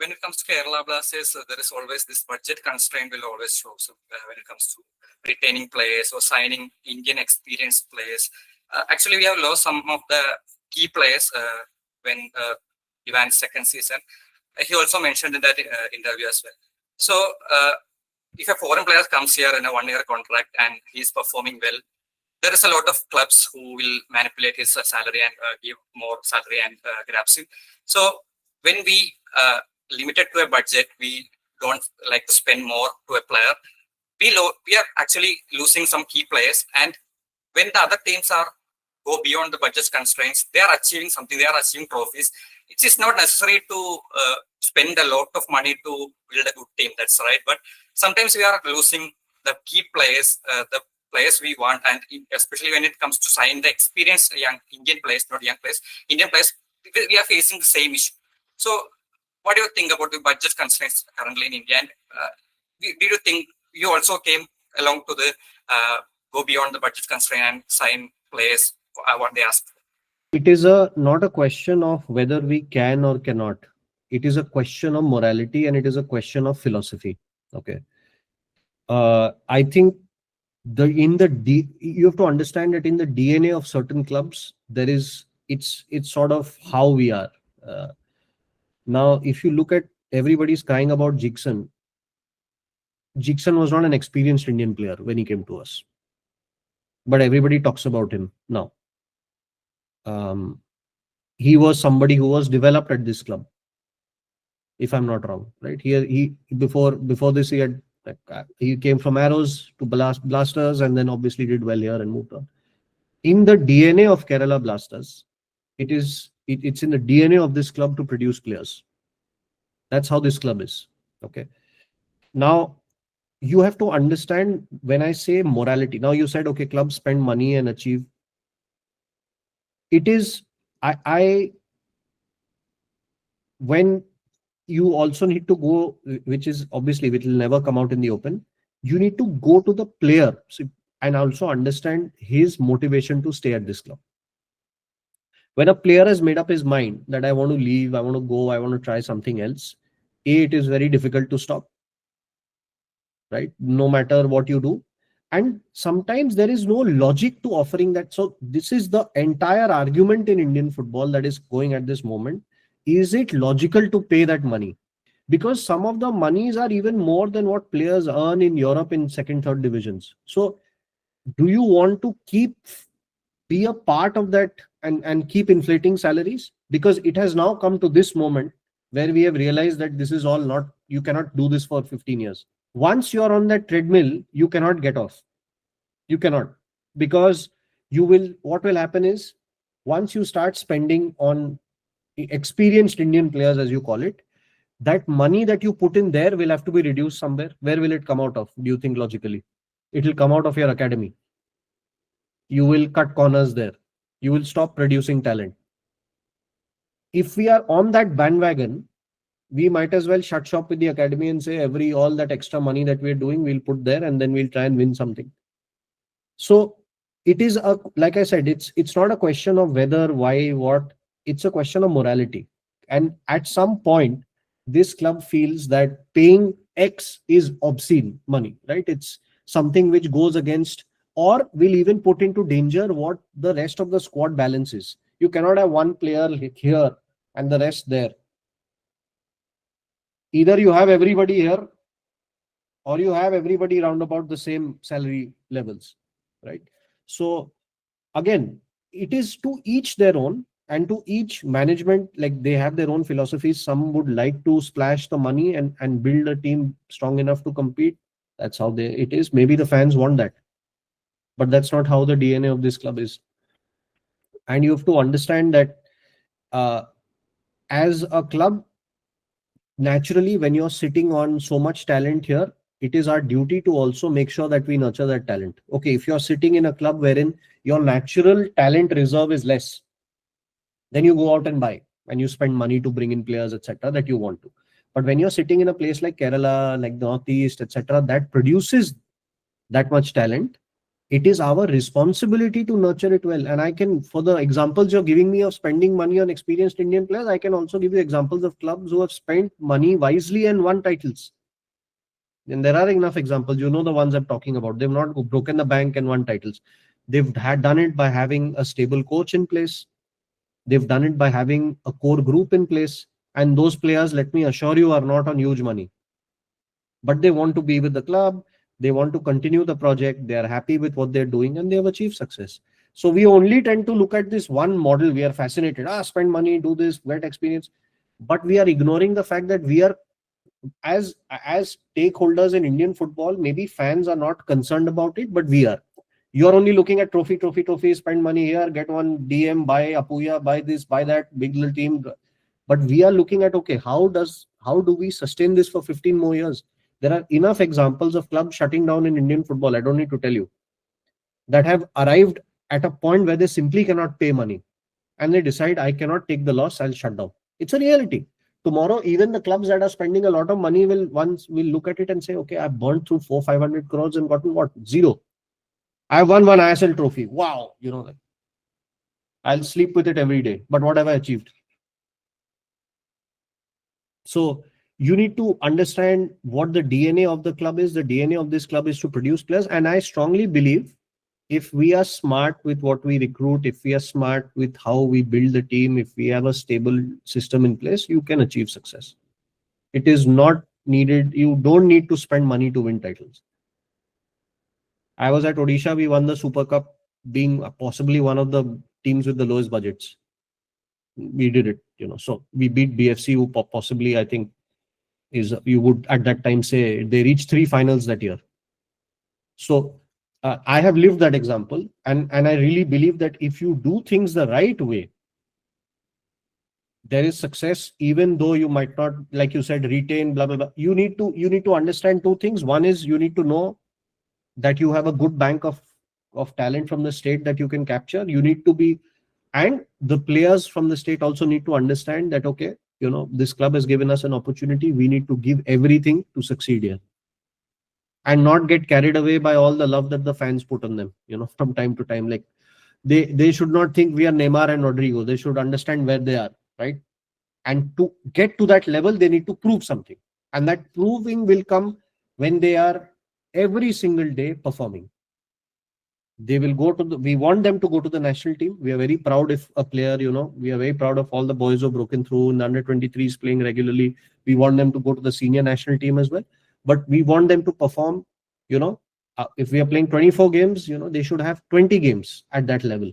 when it comes to Kerala Blasters, there is always this budget constraint will always show. So when it comes to retaining players or signing Indian experienced players, actually we have lost some of the key players when Ivan's second season. He also mentioned in that interview as well. So if a foreign player comes here in a 1-year contract and he's performing well, there is a lot of clubs who will manipulate his salary and give more salary and grabs him. So when we limited to a budget, we don't like to spend more to a player. We are actually losing some key players, and when the other teams are go beyond the budget constraints, they are achieving something. They are achieving trophies. It is not necessary to spend a lot of money to build a good team. That's right. But sometimes we are losing the key players, the players we want, and especially when it comes to sign the experienced young Indian players, not young players, Indian players, we are facing the same issue. So, what do you think about the budget constraints currently in India? And did you think you also came along to the go beyond the budget constraint and sign players what they asked for? It is not a question of whether we can or cannot. It is a question of morality, and it is a question of philosophy. Okay. I think you have to understand that in the DNA of certain clubs, it's sort of how we are. Now, if you look at everybody's crying about Jigson was not an experienced Indian player when he came to us, but everybody talks about him now. He was somebody who was developed at this club, if I'm not wrong, right? He before this he came from Arrows to Blasters, and then obviously did well here and moved on. In the DNA of Kerala Blasters, it's in the DNA of this club to produce players. That's how this club is. Okay. Now, you have to understand when I say morality. Now, you said, okay, clubs spend money and achieve. It is, when you also need to go, which will never come out in the open, you need to go to the player and also understand his motivation to stay at this club. When a player has made up his mind that I want to leave, I want to go, I want to try something else, it is very difficult to stop, right? No matter what you do. And sometimes there is no logic to offering that. So this is the entire argument in Indian football that is going at this moment. Is it logical to pay that money? Because some of the monies are even more than what players earn in Europe in second, third divisions. So do you want to be a part of that and keep inflating salaries? Because it has now come to this moment where we have realized that this is all not, you cannot do this for 15 years. Once you're on that treadmill, you cannot get off. You cannot, because what will happen is, once you start spending on experienced Indian players, as you call it, that money that you put in there will have to be reduced somewhere. Where will it come out of? Do you think logically? It will come out of your academy. You will cut corners there. You will stop producing talent. If we are on that bandwagon, we might as well shut shop with the academy and say all that extra money that we're doing, we'll put there and then we'll try and win something. So it is like I said, it's not a question of whether, why, what. It's a question of morality. And at some point, this club feels that paying X is obscene money, right? It's something which goes against or will even put into danger what the rest of the squad balance is. You cannot have one player here and the rest there. Either you have everybody here or you have everybody round about the same salary levels, right? So again, it is to each their own, and to each management, like they have their own philosophies. Some would like to splash the money and build a team strong enough to compete. That's how it is. Maybe the fans want that, but that's not how the DNA of this club is. And you have to understand that as a club, naturally, when you're sitting on so much talent here, it is our duty to also make sure that we nurture that talent. Okay, if you're sitting in a club wherein your natural talent reserve is less, then you go out and buy and you spend money to bring in players, etc., that you want to. But when you're sitting in a place like Kerala, like Northeast, etc., that produces that much talent, It is our responsibility to nurture it well. And I can, for the examples you're giving me of spending money on experienced Indian players, I can also give you examples of clubs who have spent money wisely and won titles. And there are enough examples, you know, the ones I'm talking about. They've not broken the bank and won titles. They've done it by having a stable coach in place. They've done it by having a core group in place. And those players, let me assure you, are not on huge money. But they want to be with the club. They want to continue the project. They are happy with what they're doing and they have achieved success. So we only tend to look at this one model. We are fascinated. Spend money, do this, get experience. But we are ignoring the fact that we are, as stakeholders in Indian football, maybe fans are not concerned about it, but we are. You're only looking at trophy, spend money here, get one DM, buy Apuya, buy this, buy that, big little team. But we are looking at, okay, how do we sustain this for 15 more years? There are enough examples of clubs shutting down in Indian football, I don't need to tell you, that have arrived at a point where they simply cannot pay money. And they decide, I cannot take the loss, I'll shut down. It's a reality. Tomorrow, even the clubs that are spending a lot of money will look at it and say, okay, I've burned through 400-500 crores and gotten what? Zero. I won one ISL trophy. Wow. You know, like, I'll sleep with it every day. But what have I achieved? So you need to understand what the DNA of the club is. The DNA of this club is to produce players. And I strongly believe if we are smart with what we recruit, if we are smart with how we build the team, if we have a stable system in place, you can achieve success. It is not needed. You don't need to spend money to win titles. I was at Odisha. We won the Super Cup, being possibly one of the teams with the lowest budgets. We did it, you know. So we beat BFC, who possibly, I think, you would at that time say they reached 3 finals that year. So I have lived that example, and I really believe that if you do things the right way, there is success, even though you might not, like you said, retain blah blah blah. You need to understand 2 things. One is you need to know that you have a good bank of talent from the state that you can capture. You need to be, and the players from the state also need to understand that, okay, you know, this club has given us an opportunity. We need to give everything to succeed here, and not get carried away by all the love that the fans put on them, you know, from time to time. Like they should not think we are Neymar and Rodrigo. They should understand where they are, right? And to get to that level, they need to prove something, and that proving will come when they are every single day performing. They will go to we want them to go to the national team. We are very proud if a player, you know, we are very proud of all the boys who have broken through in the under 23s playing regularly. We want them to go to the senior national team as well. But we want them to perform, you know, if we are playing 24 games, you know, they should have 20 games at that level.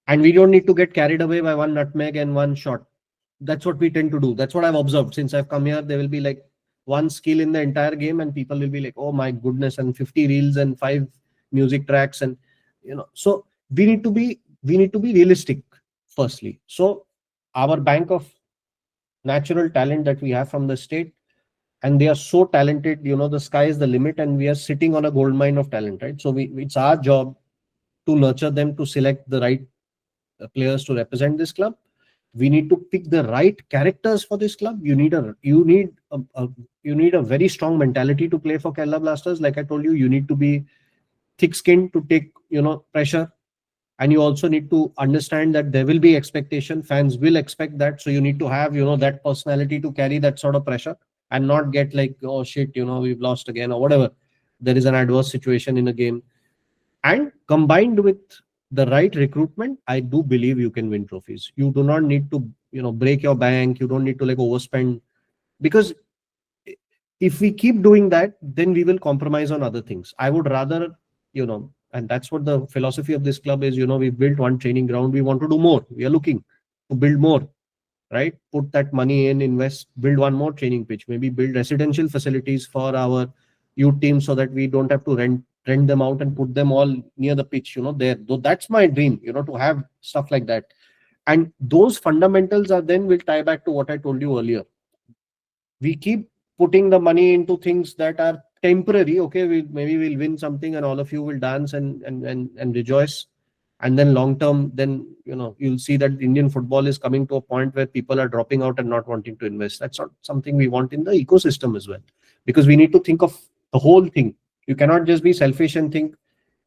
And we don't need to get carried away by one nutmeg and one shot. That's what we tend to do. That's what I've observed since I've come here. There will be like one skill in the entire game and people will be like, oh my goodness, and 50 reels and 5 music tracks, and you know. So we need to be realistic firstly. So our bank of natural talent that we have from the state, and they are so talented, you know, the sky is the limit, and we are sitting on a gold mine of talent, right? So it's our job to nurture them, to select the right players to represent this club. We need to pick the right characters for this club. You need a very strong mentality to play for Kerala Blasters. Like I told you, you need to be thick-skinned to take, you know, pressure, and you also need to understand that there will be expectation. Fans will expect that, so you need to have, you know, that personality to carry that sort of pressure and not get like, oh shit, you know, we've lost again or whatever. There is an adverse situation in a game, and combined with the right recruitment, I do believe you can win trophies. You do not need to, you know, break your bank. You don't need to like overspend, because if we keep doing that, then we will compromise on other things. I would rather, you know, and that's what the philosophy of this club is. You know, we've built one training ground. We want to do more. We are looking to build more, right? Put that money in, invest, build one more training pitch, maybe build residential facilities for our youth team so that we don't have to rent them out and put them all near the pitch, you know, there. Though that's my dream, you know, to have stuff like that. And those fundamentals are then will tie back to what I told you earlier. We keep putting the money into things that are temporary. Okay, maybe we'll win something and all of you will dance and rejoice. And then long term, then, you know, you'll see that Indian football is coming to a point where people are dropping out and not wanting to invest. That's not something we want in the ecosystem as well, because we need to think of the whole thing. You cannot just be selfish and think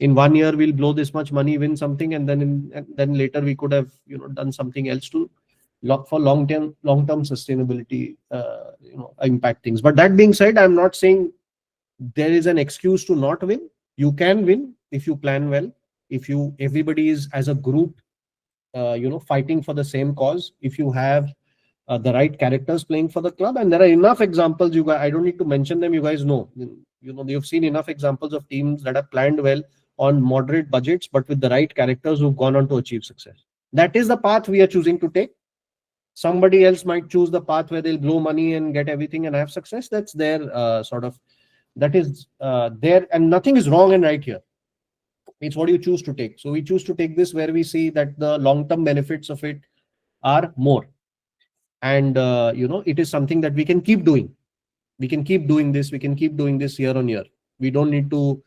in 1 year we'll blow this much money, win something, and then later we could have done something else to look for long term sustainability, impact things. But that being said, I'm not saying there is an excuse to not win. You can win if you plan well, if everybody is as a group, fighting for the same cause, if you have the right characters playing for the club. And there are enough examples, you guys, I don't need to mention them, you guys know. You've seen enough examples of teams that have planned well on moderate budgets, but with the right characters who've gone on to achieve success. That is the path we are choosing to take. Somebody else might choose the path where they'll blow money and get everything and have success. That's their that is there, and nothing is wrong and right here. It's what you choose to take. So we choose to take this where we see that the long-term benefits of it are more. And it is something that we can keep doing. We can keep doing this. We can keep doing this year on year. We don't need to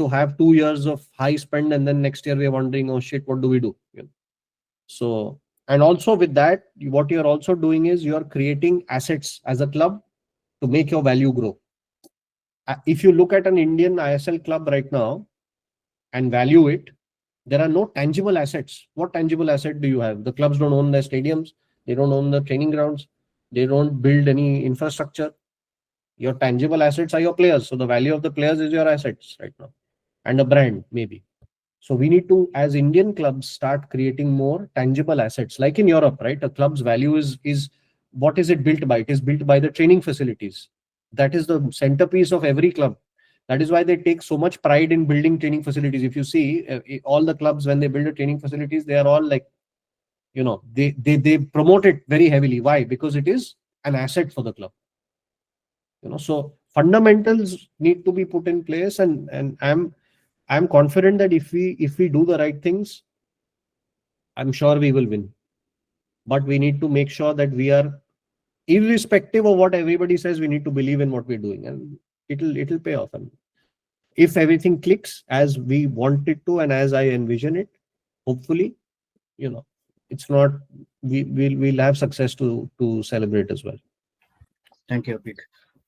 have 2 years of high spend and then next year we're wondering, oh shit, what do we do? So, and also with that, what you're also doing is you're creating assets as a club to make your value grow. If you look at an Indian ISL club right now and value it, there are no tangible assets. What tangible asset do you have? The clubs don't own their stadiums. They don't own the training grounds. They don't build any infrastructure. Your tangible assets are your players. So the value of the players is your assets right now, and a brand maybe. So we need to, as Indian clubs, start creating more tangible assets. Like in Europe, right? A club's value is what is it built by? It is built by the training facilities. That is the centerpiece of every club. That is why they take so much pride in building training facilities. If you see all the clubs, when they build a training facilities, they are all like, they promote it very heavily. Why? Because it is an asset for the club. So fundamentals need to be put in place, and I'm confident that if we do the right things, I'm sure we will win. But we need to make sure that we are, irrespective of what everybody says, we need to believe in what we're doing, and it'll pay off. And if everything clicks as we want it to and as I envision it, hopefully, it's not, we'll have success to celebrate as well. Thank you, Abhik.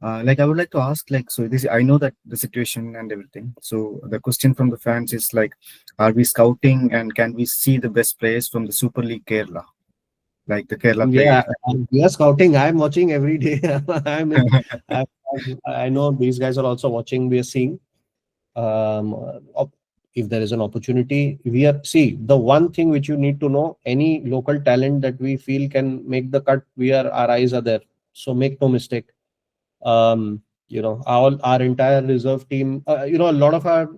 I would like to ask, so this, I know that the situation and everything. So the question from the fans is are we scouting and can we see the best players from the Super League Kerala? Like the Kerala Yeah, players. we are scouting. I'm watching every day. I know these guys are also watching. We are seeing. If there is an opportunity, the one thing which you need to know, any local talent that we feel can make the cut, our eyes are there. So make no mistake. Our entire reserve team, a lot of our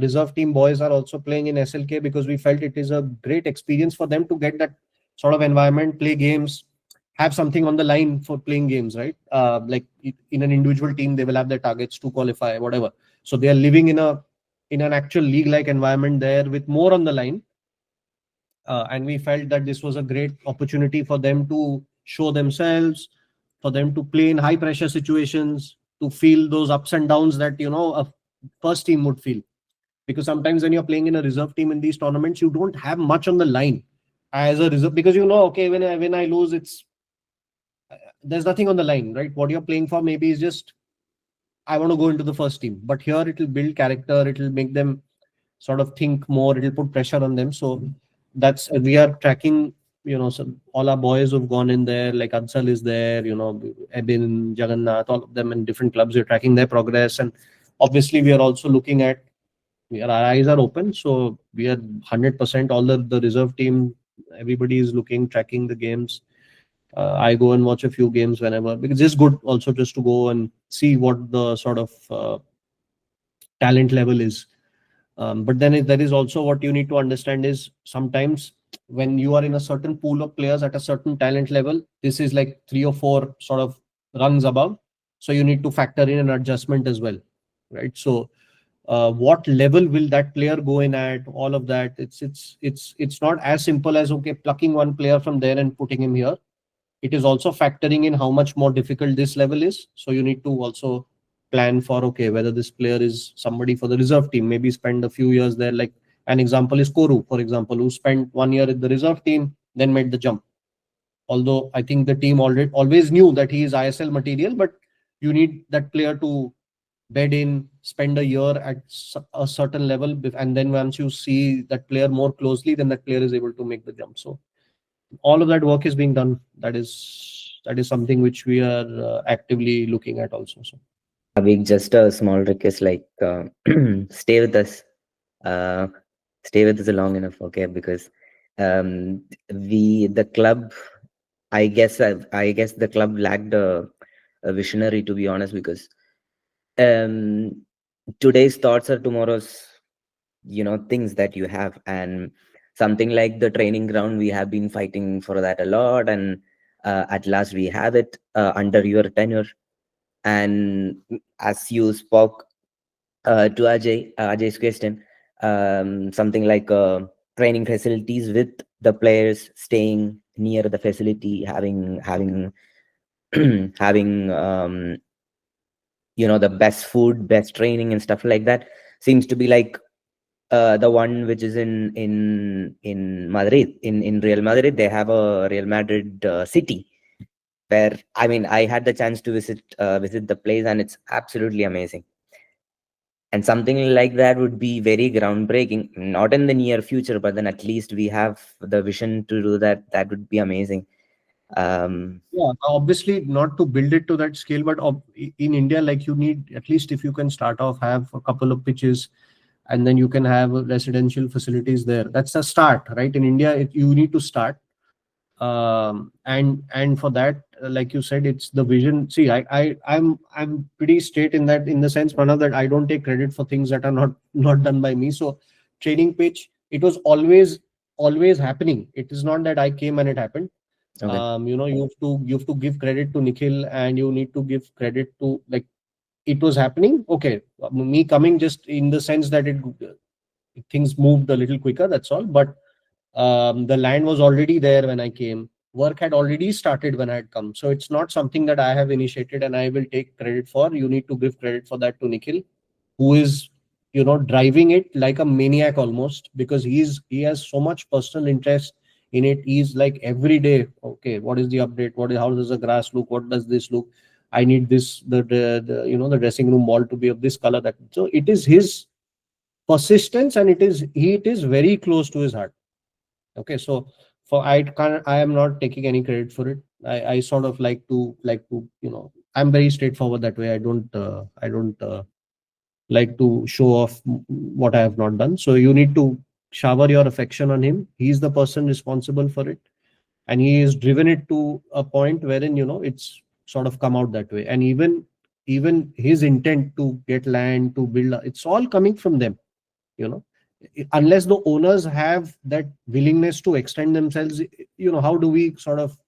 reserve team boys are also playing in SLK because we felt it is a great experience for them to get that sort of environment, play games, have something on the line for playing games, right? Like in an individual team, they will have their targets to qualify, whatever. So they are living in an actual league-like environment there with more on the line. And we felt that this was a great opportunity for them to show themselves, for them to play in high pressure situations, to feel those ups and downs that, a first team would feel. Because sometimes when you're playing in a reserve team in these tournaments, you don't have much on the line as a reserve, because okay, when I lose, there's nothing on the line, right? What you're playing for maybe is just, I want to go into the first team. But here it will build character, it will make them sort of think more, it will put pressure on them. So we are tracking, so all our boys who've gone in there, like Ansal is there, Ebin, Jagannath, all of them in different clubs, we're tracking their progress. And obviously we are also looking at, our eyes are open. So we are 100%, all the reserve team, everybody is looking, tracking the games. I go and watch a few games whenever, because it's good also just to go and see what the sort of talent level is. But then there is also what you need to understand is sometimes when you are in a certain pool of players at a certain talent level, this is like 3 or 4 sort of rungs above. So you need to factor in an adjustment as well, right? So what level will that player go in at? All of that. It's not as simple as, okay, plucking one player from there and putting him here. It is also factoring in how much more difficult this level is. So you need to also plan for, okay, whether this player is somebody for the reserve team, maybe spend a few years there. Like an example is Koru, for example, who spent 1 year in the reserve team, then made the jump. Although I think the team always knew that he is ISL material, but you need that player to bed in, spend a year at a certain level, and then once you see that player more closely, then that player is able to make the jump. So all of that work is being done. That is something which we are actively looking at also. So Abhi, just a small request, like stay with us. Uh, Stay with us long enough, okay? Because the club, I guess the club lacked a visionary, to be honest, because um, today's thoughts are tomorrow's, things that you have. And something like the training ground, we have been fighting for that a lot, and at last we have it under your tenure. And as you spoke to Ajay's question, something like training facilities with the players staying near the facility, having having the best food, best training, and stuff like that seems to be like the one which is in Madrid, in Real Madrid. They have a Real Madrid city, where I mean I had the chance to visit the place, and it's absolutely amazing. And something like that would be very groundbreaking, not in the near future, but then at least we have the vision to do that. That would be amazing. yeah, obviously not to build it to that scale, but in India, like you need at least, if you can start off, have a couple of pitches, and then you can have residential facilities there. That's a start, right? In India, you need to start, and for that, like you said, it's the vision. See, I'm pretty straight in that, in the sense, Pranav, that I don't take credit for things that are not done by me. So training pitch, it was always happening. It is not that I came and it happened. Okay. You have to give credit to Nikhil, and you need to give credit to, like, it was happening. Okay, me coming just in the sense that things moved a little quicker, that's all. But the land was already there when I came. Work had already started when I had come. So it's not something that I have initiated and I will take credit for. You need to give credit for that to Nikhil, who is, driving it like a maniac almost, because he has so much personal interest in it. He's like every day, okay, what is the update? How does the grass look? What does this look? I need this, the dressing room wall to be of this color. That, so it is his persistence, and it is very close to his heart. Okay, so I am not taking any credit for it. I sort of like to I'm very straightforward that way. I don't like to show off what I have not done. So you need to shower your affection on him. He's the person responsible for it, and he has driven it to a point wherein it's sort of come out that way. And even his intent to get land, to build, it's all coming from them. you know unless the owners have that willingness to extend themselves, how do we sort of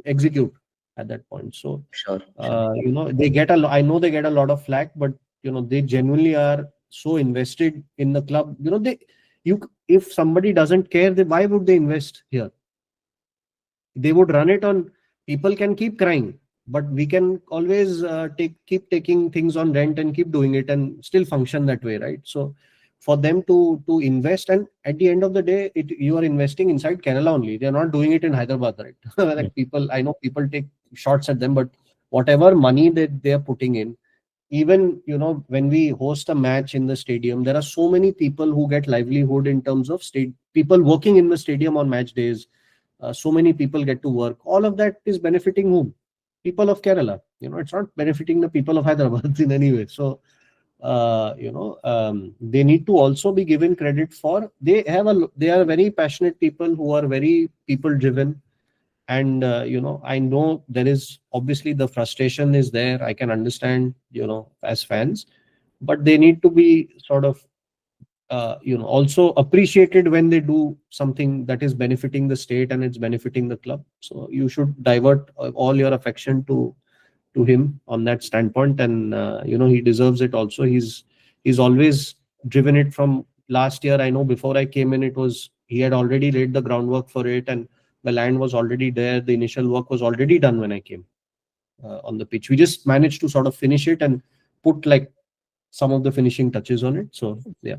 execute at that point? So Sure. I know they get a lot of flack, but they genuinely are so invested in the club. If somebody doesn't care, why would they invest here? They would run it on, people can keep crying, but we can always keep taking things on rent and keep doing it and still function that way, right? So for them to invest, and at the end of the day, you are investing inside Kerala only. They're not doing it in Hyderabad, right? Like I know people take shots at them, but whatever money that they are putting in, even when we host a match in the stadium, there are so many people who get livelihood in terms of people working in the stadium on match days. So many people get to work. All of that is benefiting whom? People of Kerala. It's not benefiting the people of Hyderabad in any way. So they need to also be given credit for, they are very passionate people who are very people driven. And I know there is obviously the frustration is there. I can understand, as fans, but they need to be sort of also appreciated when they do something that is benefiting the state and it's benefiting the club. So you should divert all your affection to him on that standpoint. And he deserves it also. He's always driven it from last year. I know before I came in, he had already laid the groundwork for it, and the land was already there. The initial work was already done when I came on the pitch. We just managed to sort of finish it and put like some of the finishing touches on it. So yeah.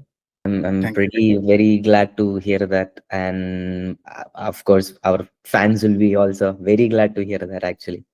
I'm Thank pretty very glad to hear that, and of course our fans will be also very glad to hear that, actually.